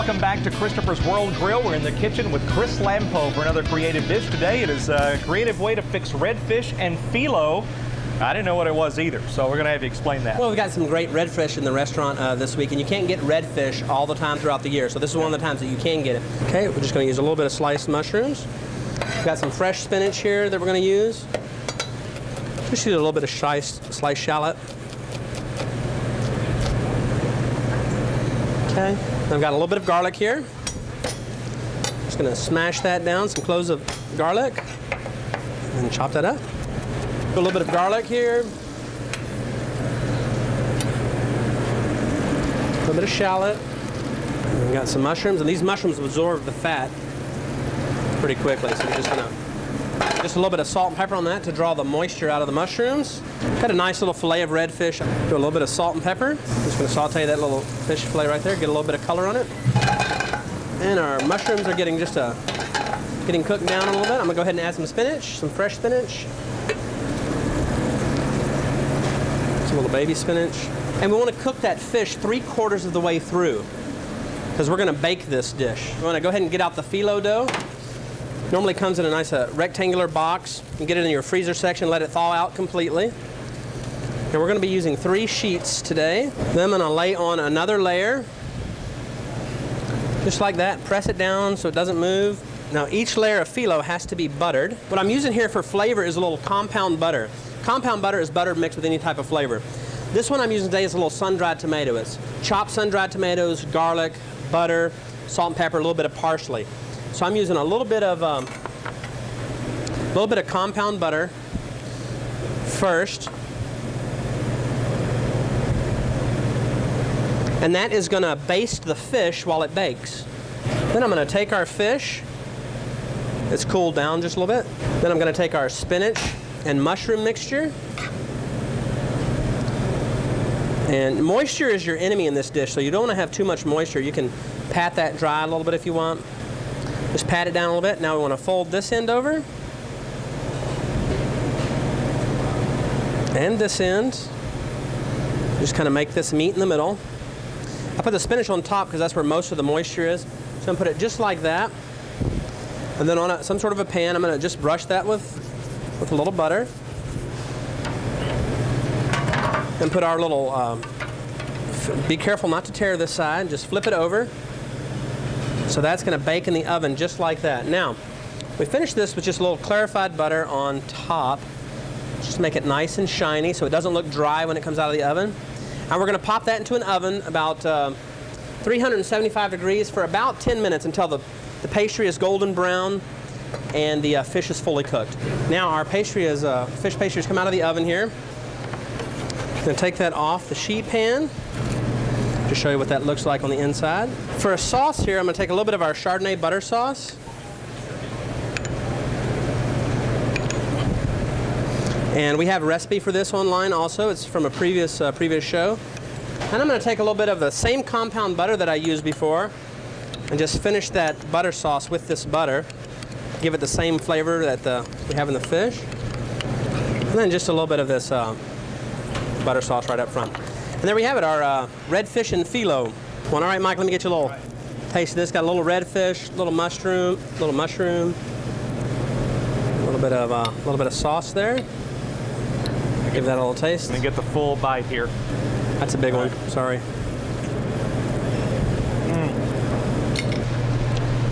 welcome back to Christopher's World Grill. We're in the kitchen with Chris Lampo for another creative dish today. It is a creative way to fix redfish and phyllo. I didn't know what it was either, so we're going to have you explain that. Well, we've got some great redfish in the restaurant this week, and you can't get redfish all the time throughout the year, so this is one of the times that you can get it. Okay, we're just going to use a little bit of sliced mushrooms. We've got some fresh spinach here that we're going to use. Just use a little bit of sliced shallot. Okay, I've got a little bit of garlic here. Just going to smash that down, some cloves of garlic, and chop that up. A little bit of garlic here. A little bit of shallot. And we've got some mushrooms, and these mushrooms absorb the fat pretty quickly. So we're just gonna a little bit of salt and pepper on that to draw the moisture out of the mushrooms. Got a nice little fillet of redfish. Do a little bit of salt and pepper. Just gonna saute that little fish fillet right there. Get a little bit of color on it. And our mushrooms are getting getting cooked down a little bit. I'm gonna go ahead and add some spinach, some fresh spinach. A little baby spinach. And we want to cook that fish 3/4 of the way through because we're going to bake this dish. We want to go ahead and get out the phyllo dough. Normally comes in a nice rectangular box. You can get it in your freezer section, let it thaw out completely. And we're going to be using 3 sheets today. Then I'm going to lay on another layer. Just like that. Press it down so it doesn't move. Now each layer of phyllo has to be buttered. What I'm using here for flavor is a little compound butter. Compound butter is butter mixed with any type of flavor. This one I'm using today is a little sun-dried tomato. It's chopped sun-dried tomatoes, garlic, butter, salt and pepper, a little bit of parsley. So I'm using a little bit of compound butter first. And that is going to baste the fish while it bakes. Then I'm going to take our fish. It's cooled down just a little bit. Then I'm going to take our spinach and mushroom mixture. And moisture is your enemy in this dish, so you don't want to have too much moisture. You can pat that dry a little bit if you want. Just pat it down a little bit. Now we want to fold this end over. And this end. Just kind of make this meet in the middle. I put the spinach on top because that's where most of the moisture is. So I'm going to put it just like that. And then on some sort of a pan, I'm going to just brush that with a little butter. And put our little, be careful not to tear this side, just flip it over. So that's going to bake in the oven just like that. Now, we finish this with just a little clarified butter on top. Just make it nice and shiny so it doesn't look dry when it comes out of the oven. And we're going to pop that into an oven about 375 degrees for about 10 minutes until the pastry is golden brown and the fish is fully cooked. Now our pastry is, fish pastry has come out of the oven here. I'm going to take that off the sheet pan. Just show you what that looks like on the inside. For a sauce here, I'm going to take a little bit of our Chardonnay butter sauce. And we have a recipe for this online also. It's from a previous show. And I'm going to take a little bit of the same compound butter that I used before and just finish that butter sauce with this butter. Give it the same flavor that we have in the fish. And then just a little bit of this butter sauce right up front. And there we have it, our redfish and phyllo. All right, Mike, let me get you a little taste of this. Got a little redfish, little mushroom, a little bit of sauce there. Give that a little taste. And get the full bite here. That's a big one. Sorry.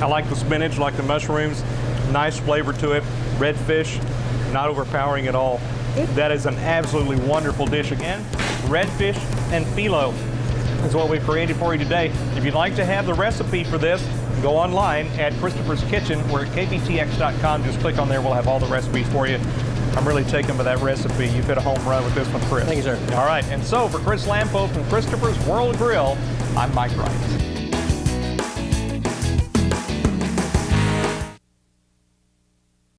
I like the spinach, like the mushrooms. Nice flavor to it. Redfish, not overpowering at all. That is an absolutely wonderful dish again. Redfish and phyllo is what we've created for you today. If you'd like to have the recipe for this, go online at Christopher's Kitchen. We're at kbtx.com. Just click on there. We'll have all the recipes for you. I'm really taken by that recipe. You've hit a home run with this one, Chris. Thank you, sir. All right, and so for Chris Lampo from Christopher's World Grill, I'm Mike Wright.